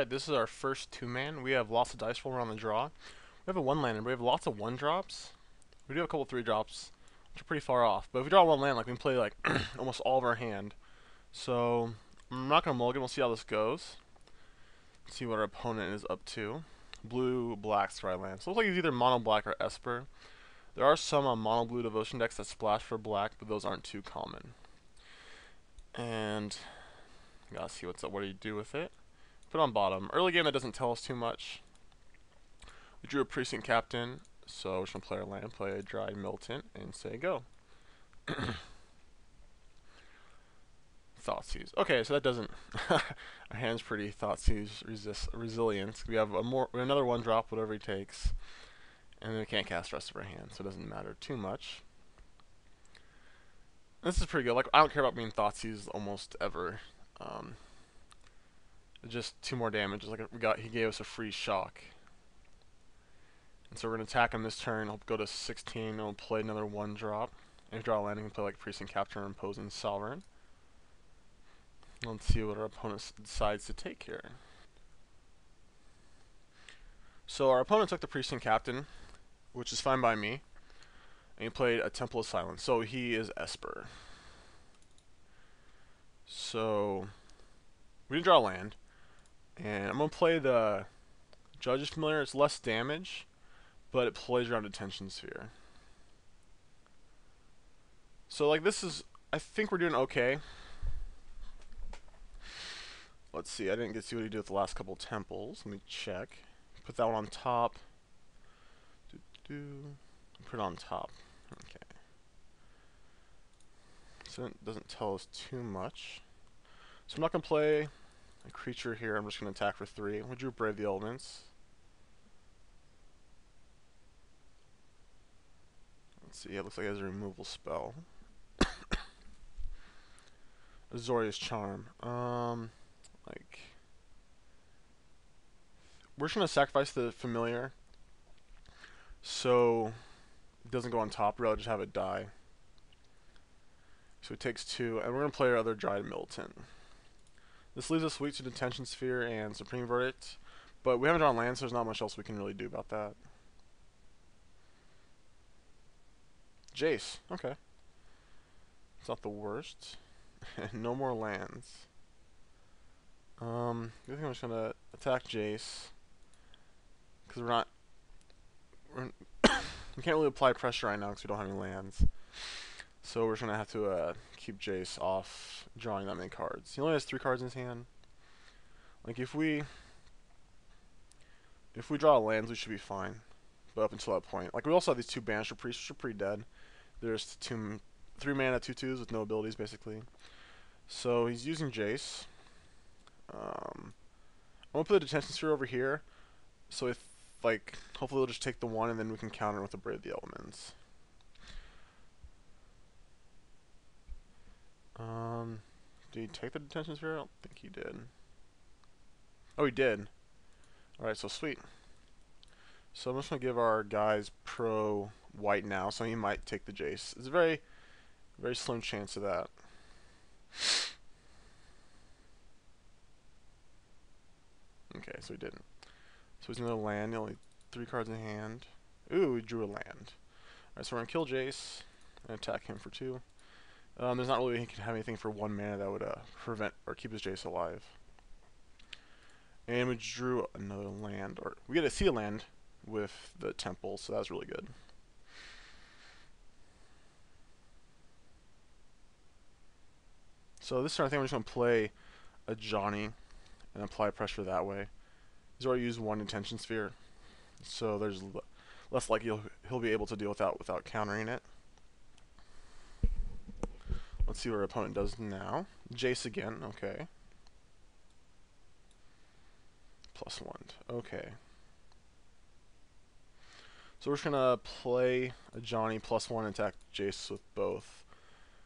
Alright, this is our first two-man. We have lots of dice roll around the draw. We have a one-lander, but we have lots of one-drops. We do have a couple three-drops, which are pretty far off. But if we draw one land, like we can play like almost all of our hand. So I'm not gonna mulligan. We'll see how this goes. See what our opponent is up to. Blue, black, scry land. So it looks like he's either mono black or Esper. There are some mono blue devotion decks that splash for black, but those aren't too common. And gotta see what's up. What do you do with it? Put on bottom. Early game that doesn't tell us too much. We drew a precinct captain, so we're just gonna play our land, play a dried militant, and say go. Thoughtseize. Okay, so that doesn't. Our hand's pretty Thoughtseize resilient. We have another one drop, whatever he takes, and then we can't cast the rest of our hand, so it doesn't matter too much. This is pretty good. Like I don't care about being Thoughtseize almost ever. Just 2 more damage. Like he gave us a free shock. And so we're gonna attack him this turn. He'll go to 16 and we'll play another 1-drop. And if we draw a landing, we can play like Precinct Captain or Imposing Sovereign. Let's see what our opponent decides to take here. So our opponent took the Precinct Captain, which is fine by me. And he played a Temple of Silence. So he is Esper. So we didn't draw a land. And I'm going to play the Judge's Familiar. It's less damage, but it plays around Detention Sphere. So like this is, I think we're doing okay. Let's see, I didn't get to see what he did with the last couple temples. Let me check. Put that one on top. Put it on top. Okay. So it doesn't tell us too much. So I'm not going to play a creature here. I'm just going to attack for 3. We drew Brave the Elements. Let's see, it looks like it has a removal spell. Azorius Charm. Like, we're just going to sacrifice the familiar so it doesn't go on top. We'd rather just have it die. So it takes 2, and we're going to play our other Dried Militant. This leaves us weak to Detention Sphere and Supreme Verdict, but we haven't drawn land, so there's not much else we can really do about that. Jace, okay. It's not the worst. No more lands. I think I'm just gonna attack Jace because we can't really apply pressure right now because we don't have any lands. So we're just gonna have to keep Jace off drawing that many cards. He only has 3 cards in his hand. Like if we draw lands, we should be fine. But up until that point, like we also have these 2 Banisher Priests, which are pretty dead. There's 3 mana 2/2s with no abilities basically. So he's using Jace. I'm gonna put the Detention Sphere over here. So if like hopefully we'll just take the 1 and then we can counter with the Brave the Elements. Did he take the Detention Sphere? I don't think he did. Oh, he did. Alright, so sweet. So I'm just going to give our guys pro white now, so he might take the Jace. It's a very, very slim chance of that. Okay, so he didn't. So he's going to land, only 3 cards in hand. Ooh, he drew a land. Alright, so we're going to kill Jace and attack him for 2. There's not really he can have anything for 1 mana that would prevent or keep his Jace alive. And we drew another land, or we get to see a land with the temple, so that's really good. So this turn I think we're just going to play a Johnny and apply pressure that way. He's already used 1 Detention Sphere, so there's less likely he'll be able to deal with that without countering it. Let's see what our opponent does now. Jace again, okay. +1, okay. So we're just gonna play a Johnny +1 and attack Jace with both.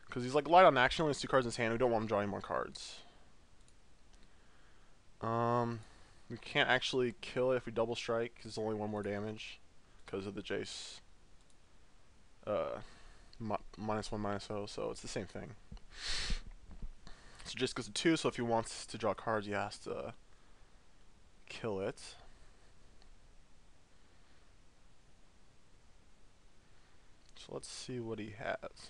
Because he's like light on action, only has 2 cards in his hand, we don't want him drawing more cards. We can't actually kill it if we double strike, because it's only 1 more damage. Because of the Jace. -1/-0, so it's the same thing. So Jace goes to 2, so if he wants to draw cards, he has to kill it. So let's see what he has.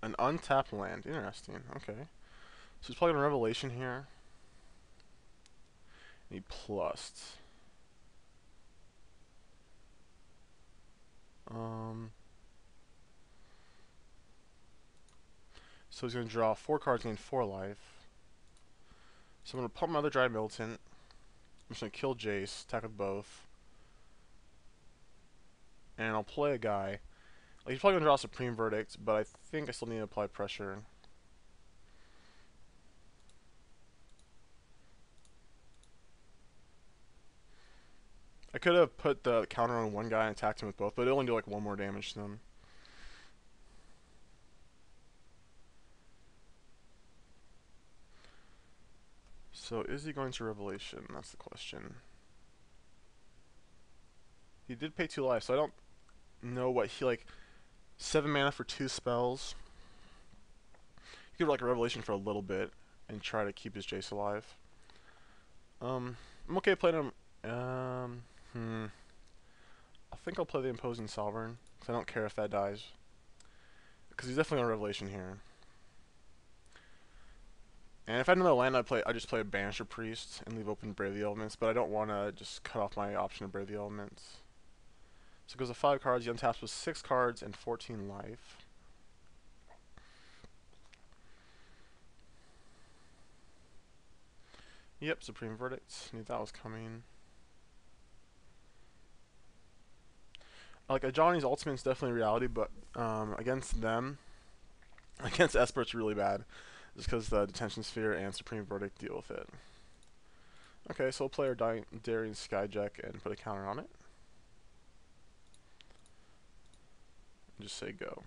An untapped land. Interesting. Okay. So he's probably going to Revelation here. And he plussed. So he's going to draw 4 cards, gain 4 life. So I'm going to pump my other Dry Militant. I'm just going to kill Jace, attack with both. And I'll play a guy. Like, he's probably going to draw Supreme Verdict, but I think I still need to apply pressure. I could have put the counter on one guy and attacked him with both, but it only do like 1 more damage to them. So is he going to Revelation? That's the question. He did pay 2 life, so I don't know what he, like, 7 mana for 2 spells. He could like a Revelation for a little bit and try to keep his Jace alive. I'm okay playing him. I think I'll play the Imposing Sovereign, because I don't care if that dies. Because he's definitely on Revelation here. And if I had another land, I just play a Banisher Priest and leave open Brave the Elements, but I don't want to just cut off my option of Brave the Elements. So it goes to 5 cards, he untaps with 6 cards and 14 life. Yep, Supreme Verdict. Knew that was coming. Like, Johnny's Ultimate's definitely reality, but against them, against Esper, it's really bad. Just because the Detention Sphere and Supreme Verdict deal with it. Okay, so we'll play our Daring Skyjack and put a counter on it. And just say go.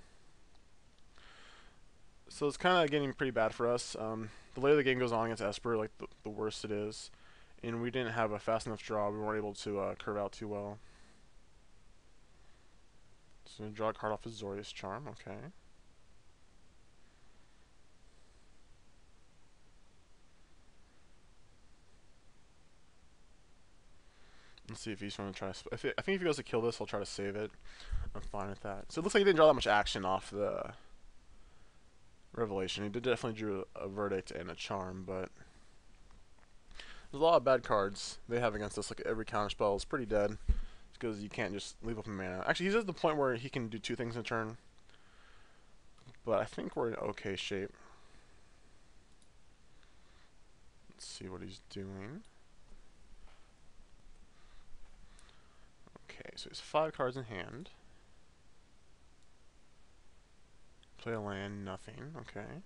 So it's kind of getting pretty bad for us. The later the game goes on against Esper, like the worse it is. And we didn't have a fast enough draw. We weren't able to curve out too well. So draw a card off his Zorius Charm. Okay. Let's see if he's going to try to... I think if he goes to kill this, he'll try to save it. I'm fine with that. So it looks like he didn't draw that much action off the Revelation. He did definitely drew a Verdict and a Charm, but... There's a lot of bad cards they have against us. Like every counter spell is pretty dead. Because you can't just leave open mana. Actually, he's at the point where he can do 2 things in a turn. But I think we're in okay shape. Let's see what he's doing. Okay, so he has 5 cards in hand. Play a land, nothing. Okay.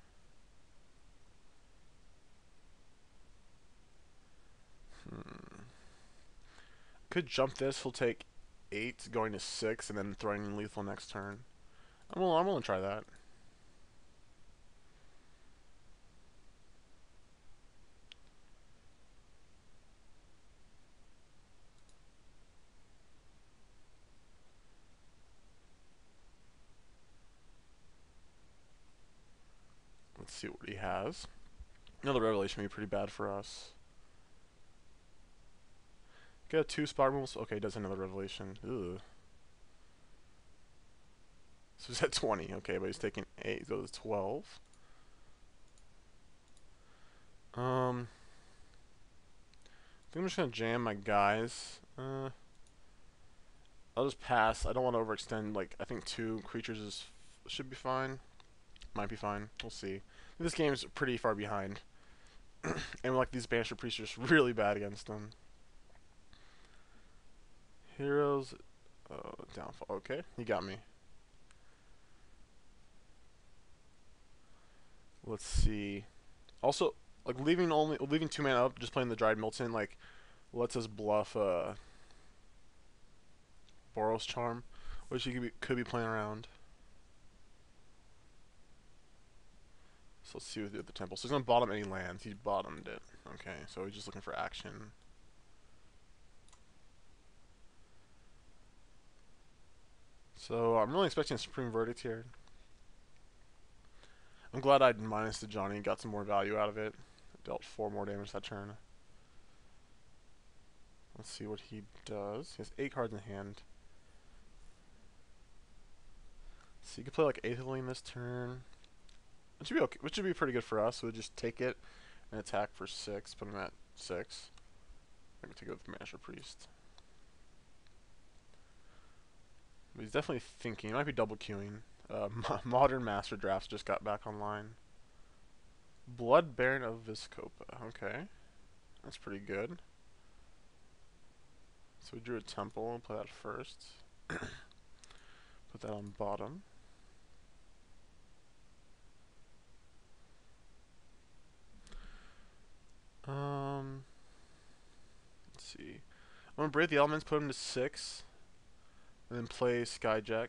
Could jump this. He'll take 8, going to 6, and then throwing in lethal next turn. I'm willing to try that. Let's see what he has. Another Revelation would be pretty bad for us. Get 2 Spark Removals. Okay, he does another Revelation. Ugh. So he's at 20. Okay, but he's taking 8. Goes to 12. I think I'm just going to jam my guys. I'll just pass. I don't want to overextend. Like, I think 2 creatures should be fine. Might be fine. We'll see. This game's pretty far behind. And like these Banisher Priests are just really bad against them. Heroes, downfall. Okay, he got me. Let's see. Also, like leaving 2 mana up, just playing the Dried Milton, like lets us bluff Boros Charm, which he could be playing around. So let's see what the temple. So he's gonna bottom any lands. He bottomed it. Okay, so he's just looking for action. So I'm really expecting a Supreme Verdict here. I'm glad I minus the Johnny and got some more value out of it. Dealt 4 more damage that turn. Let's see what he does. He has 8 cards in hand. So you could play like Aetherling this turn. Which should be okay, which should be pretty good for us. We'll just take it and attack for 6, put him at 6. I'm gonna take it with Master Priest. But he's definitely thinking. He might be double queuing. Modern Master Drafts just got back online. Blood Baron of Viscopa. Okay. That's pretty good. So we drew a temple. We'll play that first. Put that on bottom. Let's see. I'm gonna Brave the Elements, put him to 6, and then play Skyjack.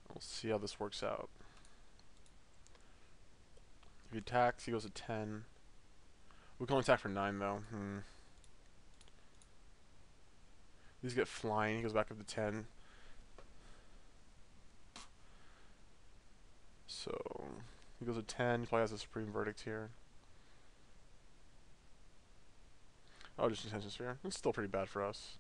We'll see how this works out. If he attacks, he goes to 10. We can only attack for 9 though. These get flying, he goes back up to 10. So he goes to 10, he probably has a Supreme Verdict here. Oh, just Intention Sphere. It's still pretty bad for us.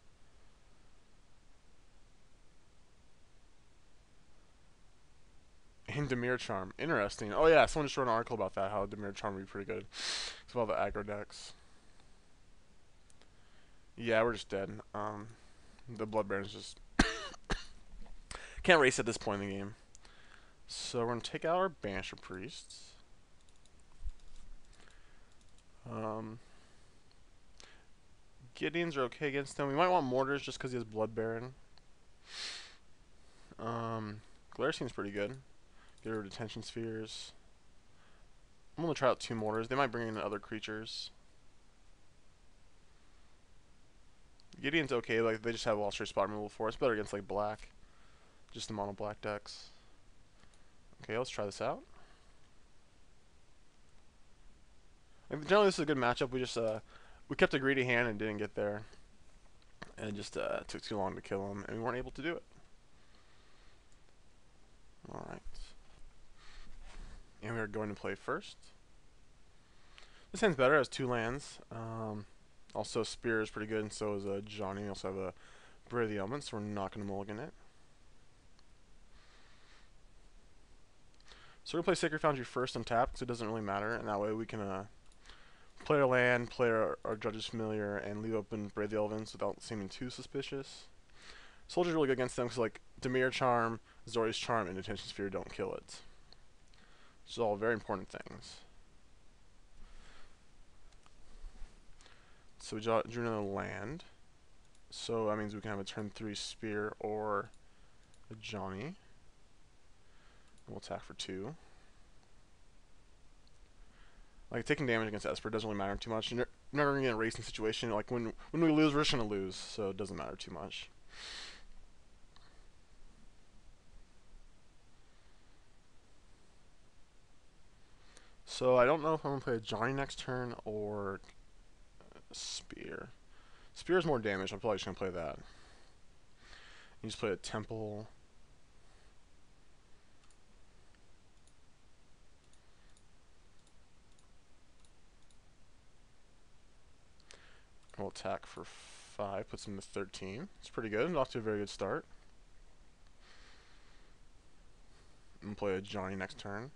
And Demir Charm. Interesting. Oh yeah, someone just wrote an article about that, how Demir Charm would be pretty good. It's all the aggro decks. Yeah, we're just dead. The Blood Baron's just can't race at this point in the game. So we're gonna take out our Banisher Priests. Gideons are okay against him. We might want Mortars just because he has Blood Baron. Glare seems pretty good. Get rid of Detention Spheres. I'm gonna try out 2 Mortars. They might bring in other creatures. Gideon's okay, like they just have Lost Ray spot removal for us. Better against like black. Just the mono black decks. Okay, let's try this out. And generally this is a good matchup. We just we kept a greedy hand and didn't get there. And it just took too long to kill him, and we weren't able to do it. Alright. And we are going to play first. This hand's better, it has 2 lands. Also, Spear is pretty good, and so is Johnny. We also have a Brave the Elements, so we're not going to mulligan it. So we're going to play Sacred Foundry first on tap, because it doesn't really matter, and that way we can play our land, play our Judge's Familiar, and leave open Brave the Elements without seeming too suspicious. Soldier's really good against them, because like Demir Charm, Zori's Charm, and Detention Sphere don't kill it. Which is all very important things. So we drew another land. So that means we can have a turn 3 Spear or a Johnny. We'll attack for 2. Like taking damage against Esper doesn't really matter too much. You're never gonna get in a racing situation. Like when we lose, we're just gonna lose, so it doesn't matter too much. So I don't know if I'm gonna play a Johnny next turn or a Spear. Spear is more damage. I'm probably just gonna play that. You just play a Temple. We'll attack for 5, puts him to 13. It's pretty good, off to a very good start. And play a Johnny next turn.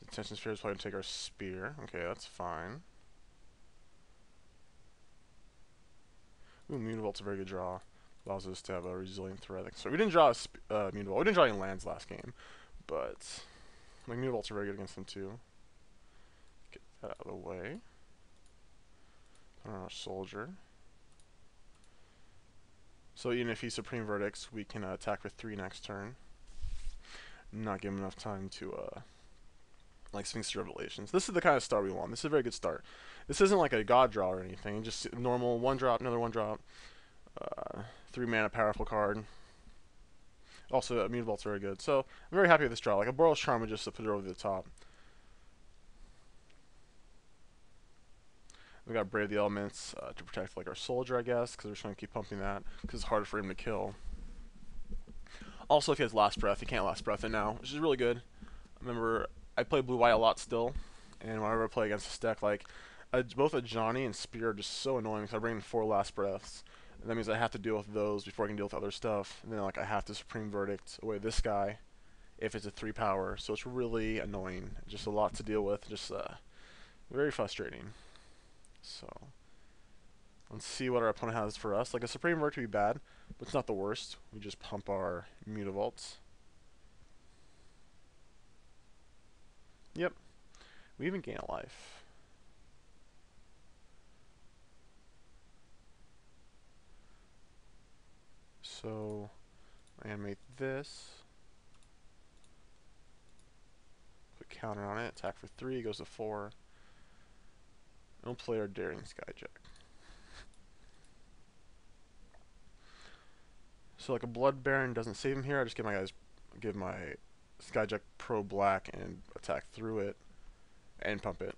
Detention Sphere is probably to take our Spear. Okay, that's fine. Ooh, Mutavault's a very good draw. Allows us to have a resilient threat. So we didn't draw a Mutavault. We didn't draw any lands last game, but like Mutavaults are very good against them too. Get that out of the way. Put on our Soldier. So even if he Supreme Verdicts, we can attack for 3 next turn. Not give him enough time to like Sphinx Revelations. This is the kind of start we want. This is a very good start. This isn't like a god draw or anything. Just normal 1 drop, another 1 drop, 3 mana powerful card. Also, Mutavault's very good. So I'm very happy with this draw. Like a Boros Charm would just put it over the top. We got Brave the Elements to protect like our soldier, I guess, because we're just going to keep pumping that because it's harder for him to kill. Also, if he has Last Breath, he can't Last Breath it now, which is really good. Remember, I play blue-white a lot still, and whenever I play against this deck, like, both a Johnny and Spear are just so annoying because I bring in 4 Last Breaths. And that means I have to deal with those before I can deal with other stuff. And then, like, I have to Supreme Verdict away this guy if it's a 3 power. So it's really annoying. Just a lot to deal with. Just, very frustrating. So, let's see what our opponent has for us. Like, a Supreme Verdict would be bad, but it's not the worst. We just pump our Mutavaults. Yep. We even gain a life. So, animate this. Put counter on it. Attack for 3. Goes to 4. And we'll play our Daring Skyjack. So like a Blood Baron doesn't save him here. I just give my Skyjack Pro Black and attack through it and pump it.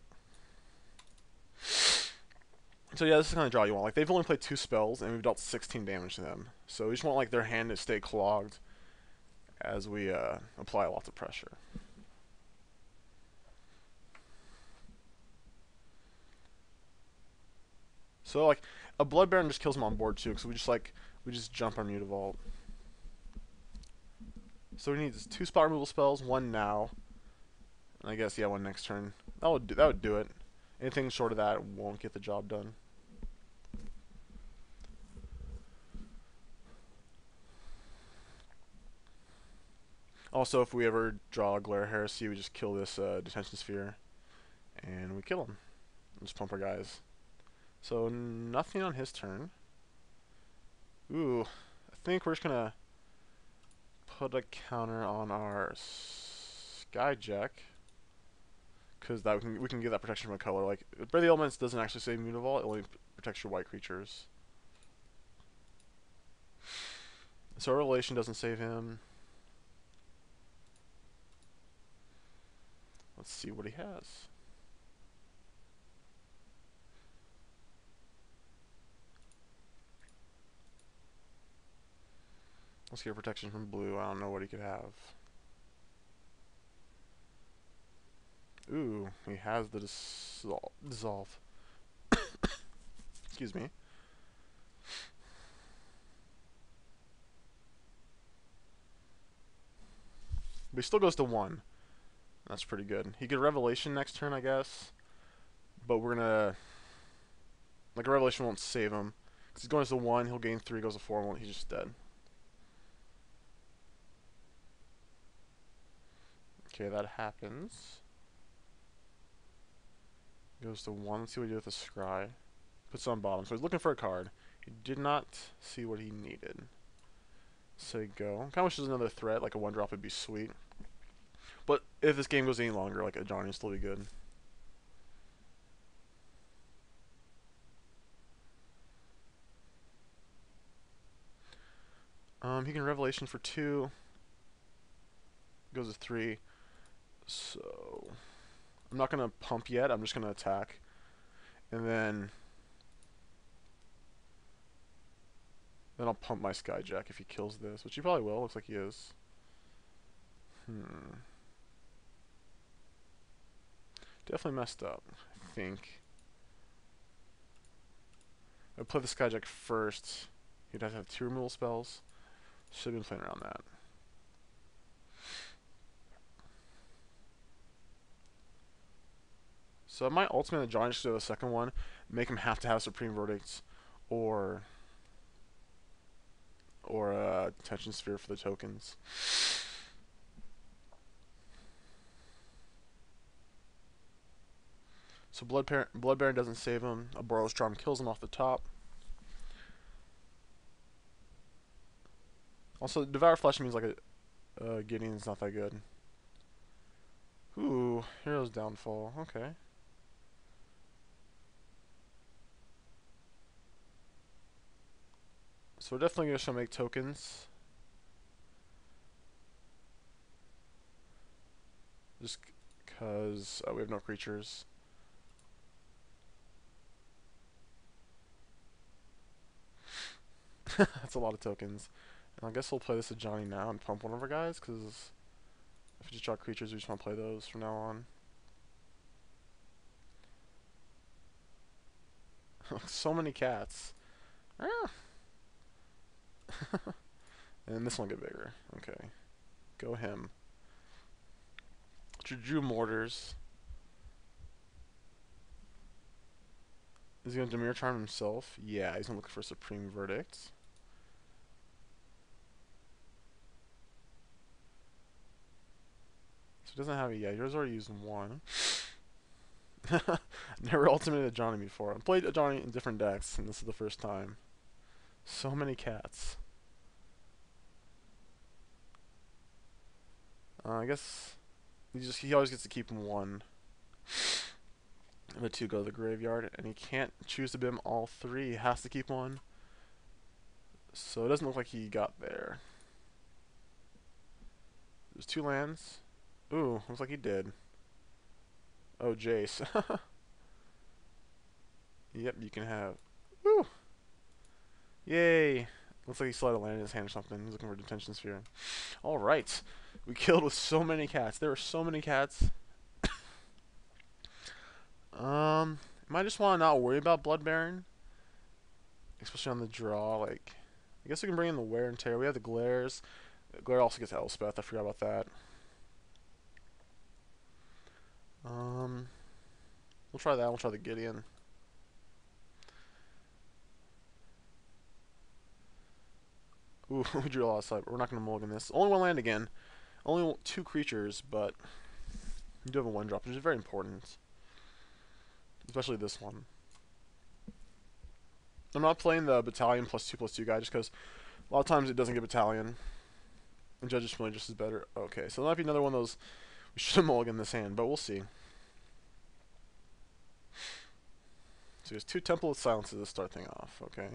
So yeah, this is the kind of draw you want. Like they've only played 2 spells and we've dealt 16 damage to them. So we just want like their hand to stay clogged as we apply lots of pressure. So like a Blood Baron just kills him on board too, because we just jump our Mutavault. So we need 2 spot removal spells, 1 now, and I guess yeah, 1 next turn. That would do it. Anything short of that won't get the job done. Also, if we ever draw a Glare Heresy, we just kill this Detention Sphere, and we kill him. And just pump our guys. So nothing on his turn. Ooh, I think we're just gonna put a counter on our Skyjack, because that we can get that protection from a color. Like Breath of the Elements doesn't actually save Mutavault; it only protects your white creatures. So our Revelation doesn't save him. Let's see what he has. Let's get protection from blue. I don't know what he could have. Ooh, he has the dissolve. Excuse me. But he still goes to 1. That's pretty good. He could Revelation next turn, I guess. But we're gonna... Like, a Revelation won't save him. Because he's going to 1, he'll gain 3, goes to 4, and he's just dead. Okay, that happens. Goes to 1. Let's see what he did with the Scry. Puts it on bottom. So he's looking for a card. He did not see what he needed. Say go. Kind of wish there's another threat, like a 1-drop would be sweet. But if this game goes any longer, like a Johnny will still be good. He can Revelation for 2. Goes to 3. So I'm not gonna pump yet. I'm just gonna attack, and then I'll pump my Skyjack if he kills this, which he probably will. Looks like he is. Definitely messed up, I think. I play the Skyjack first. He'd have to have 2 removal spells. Should have been playing around that. So I might ultimate the Johnny just do the second one, make him have to have Supreme Verdicts, or a Detention Sphere for the tokens. So Blood Baron doesn't save him. A Boros kills him off the top. Also, Devour Flesh means like a Gideon's not that good. Ooh, Hero's Downfall. Okay. So we're definitely going to make tokens. Just because we have no creatures. That's a lot of tokens. And I guess we'll play this to Johnny now and pump one of our guys, because if we just draw creatures, we just want to play those from now on. So many cats. Ah. And this one will get bigger. Okay. Go him. Drew Mortars. Is he going to Demir Charm himself? Yeah, he's going to look for Supreme Verdict. So he doesn't have it yet. Yours already used one. Never ultimated a Johnny before. I played a Johnny in different decks, and this is the first time. So many cats. I guess he always gets to keep one. And the two go to the graveyard, and he can't choose to bim all three. He has to keep one. So it doesn't look like he got there. There's 2 lands. Ooh, looks like he did. Oh, Jace. Yep, you can have. Woo! Yay! Looks like he still had a land in his hand or something. He's looking for a detention sphere. Alright. We killed with so many cats. There were so many cats. Might just want to not worry about Blood Baron. Especially on the draw. Like, I guess we can bring in the Wear and Tear. We have the Glares. Glare also gets Elspeth. I forgot about that. We'll try that. We'll try the Gideon. Ooh, we drew a lot of side, but we're not going to mulligan this. Only 1 land again. Only 2 creatures, but you do have a 1-drop, which is very important. Especially this one. I'm not playing the Battalion +2/+2 guy just because a lot of times it doesn't get Battalion. And Judge's Familiar just is better. Okay, so that might be another one of those. We should have mulliganed this hand, but we'll see. So he has 2 Temple of Silences to start thing off. Okay.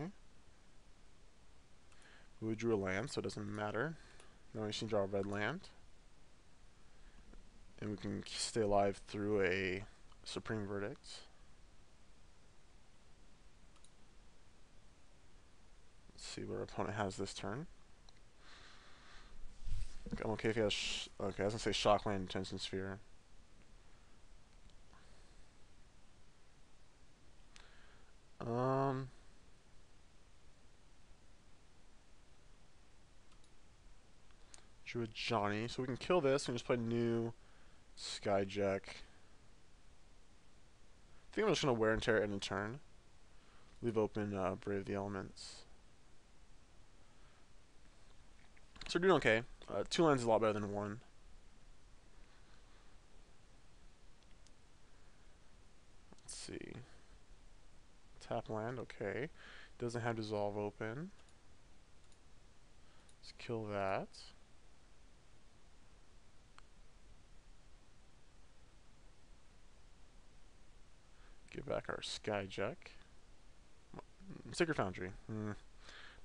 We drew a land, so it doesn't matter. Now we should draw a red land. And we can stay alive through a Supreme Verdict. Let's see what our opponent has this turn. I'm okay if he has. Okay, I was gonna say Shockland, Detention Sphere. Drew a Johnny, so we can kill this and just play new Skyjack. I think I'm just gonna Wear and Tear it in a turn. Leave open Brave the Elements. So we're doing okay. 2 lands is a lot better than 1. Let's see. Tap land, okay. Doesn't have Dissolve open. Let's kill that. Give back our Skyjack. Sacred Foundry.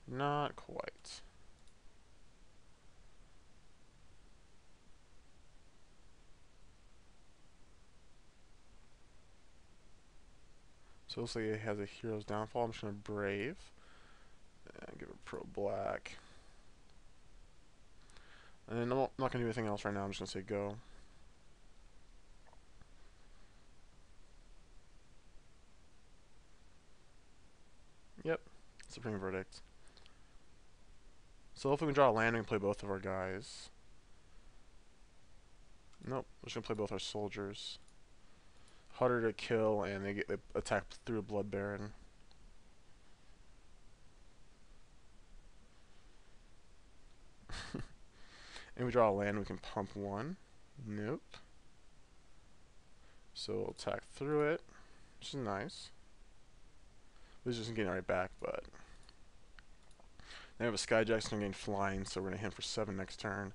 Not quite. So it looks like it has a Hero's Downfall. I'm just going to Brave. And give it Pro Black. And I'm not going to do anything else right now. I'm just going to say go. Yep. Supreme Verdict. So hopefully we can draw a land and we can play both of our guys. Nope. We're just going to play both our soldiers. Harder to kill, and they attack through a Blood Baron. And we draw a land, we can pump 1. Nope. So we'll attack through it, which is nice. This isn't getting right back, but then we have a Skyjack's going to gain flying, so we're going to hit him for 7 next turn.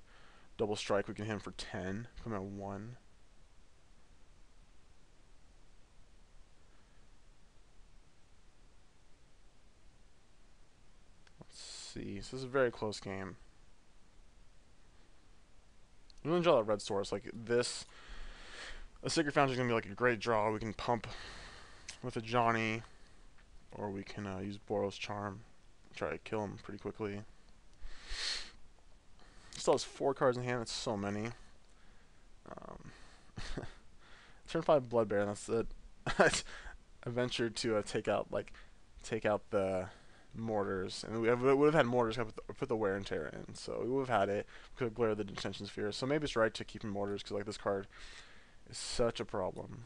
Double strike, we can hit him for 10. Put him at 1. Let's see. So this is a very close game. I'm going to draw that red source. Like this, a Sacred Foundry is going to be like a great draw. We can pump with a Johnny, or we can use Boros Charm. Try to kill him pretty quickly. He still has 4 cards in hand. That's so many. Turn 5 Blood Bear. That's it. I ventured to take out the mortars, and we would have had mortars. Put the wear and tear in, so we would have had it. We could have glared the detention sphere. So maybe it's right to keep in mortars because like this card is such a problem.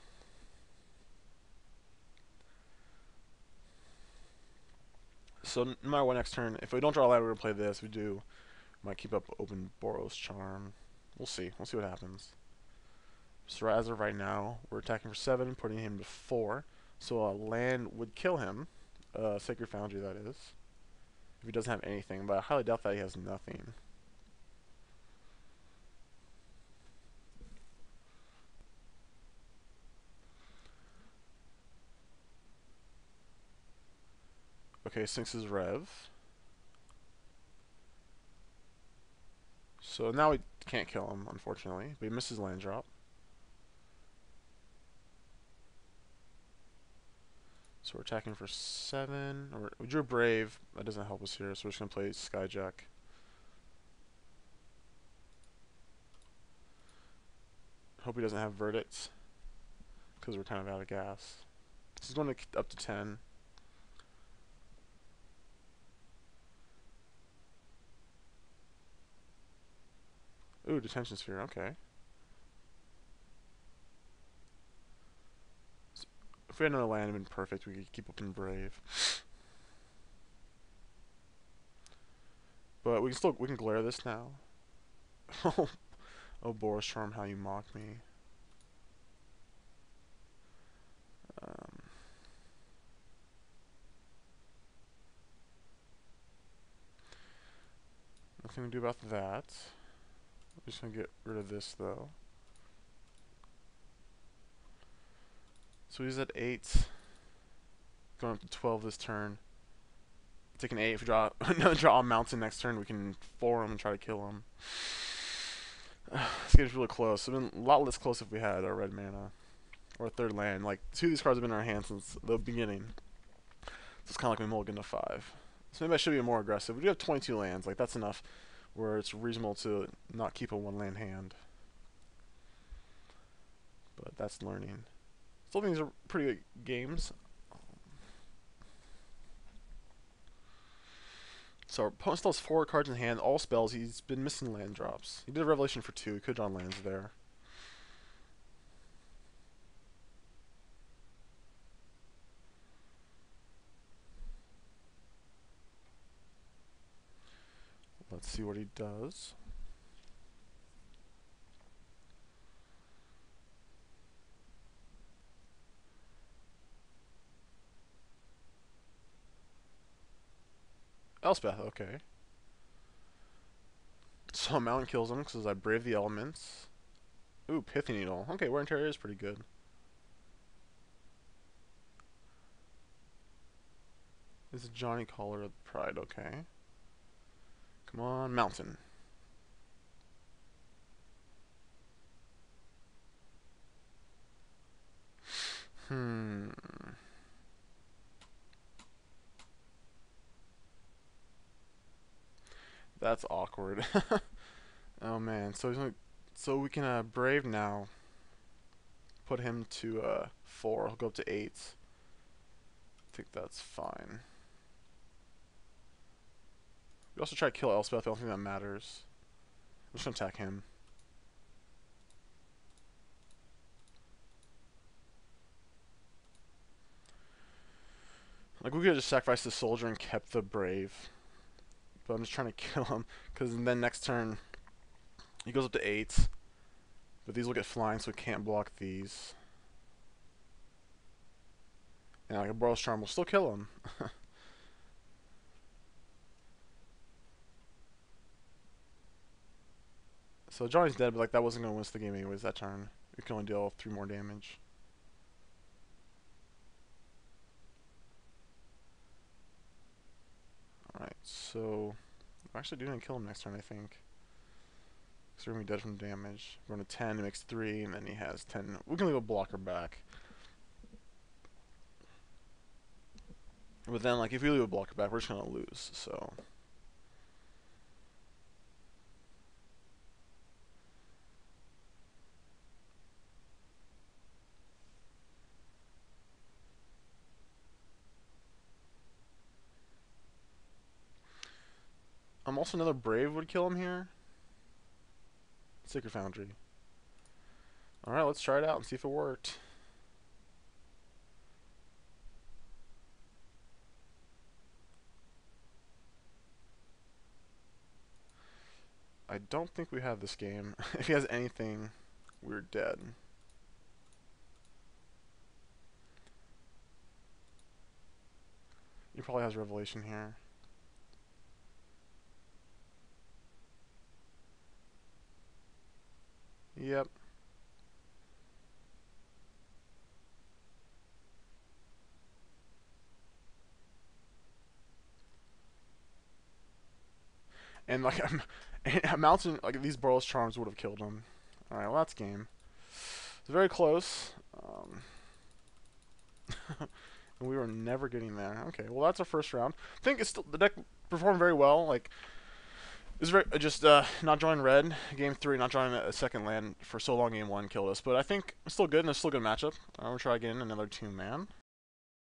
So no matter what next turn, if we don't draw a land, we're gonna play this. If we do, we might keep up open Boros Charm. We'll see. We'll see what happens. So as of right now, we're attacking for 7, putting him to 4. So a land would kill him. Sacred Foundry, that is. If he doesn't have anything, but I highly doubt that he has nothing. Okay, sinks his Rev. So now we can't kill him, unfortunately. But he misses land drop. So we're attacking for 7. We drew Brave. That doesn't help us here, so we're just going to play Skyjack. Hope he doesn't have Verdicts, because we're kind of out of gas. This is going to up to 10. Ooh, Detention Sphere, okay. So if we had another land, it would have been perfect. We could keep up in Brave. But we can glare this now. Oh, Boros Charm, how you mock me. Nothing to do about that. I'm just gonna get rid of this though. So he's at 8. Going up to 12 this turn. Taking 8. If we draw draw a mountain next turn, we can 4 him and try to kill him. This game's really close. It would have been a lot less close if we had our red mana. Or a third land. Like, 2 of these cards have been in our hands since the beginning. So it's kind of like we mulligan to 5. So maybe I should be more aggressive. We do have 22 lands. Like, that's enough where it's reasonable to not keep a 1-land hand. But that's learning. Still think these are pretty good games. So our opponent still has 4 cards in hand, all spells. He's been missing land drops. He did a Revelation for 2. He could have drawn lands there. Let's see what he does. Elspeth, okay. So a mountain kills him because I brave the elements. Ooh, Pithy Needle. Okay, Wear and Tear is pretty good. This is Johnny Collar of Pride, okay. Come on, mountain. That's awkward. Oh man, so we can brave now. Put him to 4. He'll go up to 8. I think that's fine. We also try to kill Elspeth. I don't think that matters. I'm just gonna attack him. Like, we could have just sacrificed the soldier and kept the brave. But I'm just trying to kill him, because then next turn, he goes up to 8. But these will get flying, so we can't block these. And like a Boros Charm will still kill him. So Johnny's dead, but like that wasn't going to win us the game anyways that turn. We can only deal 3 more damage. Alright, so we're actually doing kill him next turn, I think. So we're going to be dead from damage. We're going to 10, he makes 3, and then he has 10. We can leave a blocker back. But then, like, if we leave a blocker back, we're just gonna lose. So. Also another Brave would kill him here. Sacred Foundry. Alright, let's try it out and see if it worked. I don't think we have this game. If he has anything, we're dead. He probably has Revelation here. Yep. And like a mountain, like these Boros charms would have killed him. All right, well that's game. It's very close. And we were never getting there. Okay, well that's our first round. I think it's still the deck performed very well. Like it's very just not drawing red game 3, not drawing a second land for so long game 1 killed us. But I think it's still good and it's still a good matchup. I'm gonna try again another 2-man.